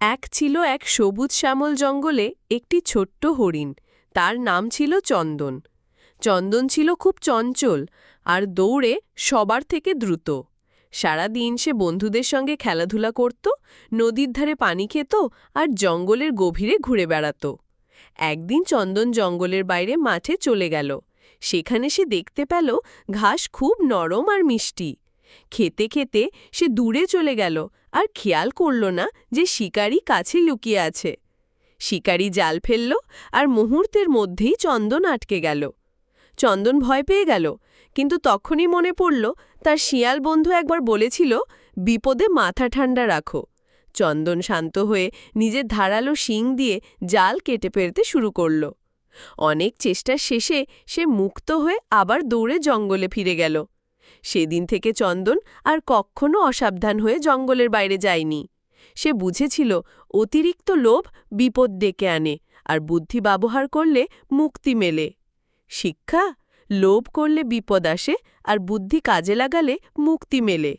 এক ছিল এক সবুজ শ্যামল জঙ্গলে একটি ছোট্ট হরিণ। তার নাম ছিল চন্দন। চন্দন ছিল খুব চঞ্চল আর দৌড়ে সবার থেকে দ্রুত। সারা দিন সে বন্ধুদের সঙ্গে খেলাধুলা করত, নদীর ধারে পানি খেত আর জঙ্গলের গভীরে ঘুরে বেড়াত। একদিন চন্দন জঙ্গলের বাইরে মাঠে চলে গেল। সেখানে সে দেখতে পেল ঘাস খুব নরম আর মিষ্টি। খেতে খেতে সে দূরে চলে গেল আর খেয়াল করল না যে শিকারি কাছে লুকিয়ে আছে। শিকারি জাল ফেলল আর মুহূর্তের মধ্যেই চন্দন আটকে গেল। চন্দন ভয় পেয়ে গেল, কিন্তু তখনই মনে পড়ল তার শিয়াল বন্ধু একবার বলেছিল, বিপদে মাথা ঠান্ডা রাখো। চন্দন শান্ত হয়ে নিজের ধারালো শিং দিয়ে জাল কেটে ফেলতে শুরু করল। অনেক চেষ্টার শেষে সে মুক্ত হয়ে আবার দৌড়ে জঙ্গলে ফিরে গেল। সেদিন থেকে চন্দন আর কখনো অসাবধান হয়ে জঙ্গলের বাইরে যায়নি। সে বুঝেছিল অতিরিক্ত লোভ বিপদ ডেকে আনে, আর বুদ্ধি ব্যবহার করলে মুক্তি মেলে। শিক্ষা: লোভ করলে বিপদ আসে, আর বুদ্ধি কাজে লাগালে মুক্তি মেলে।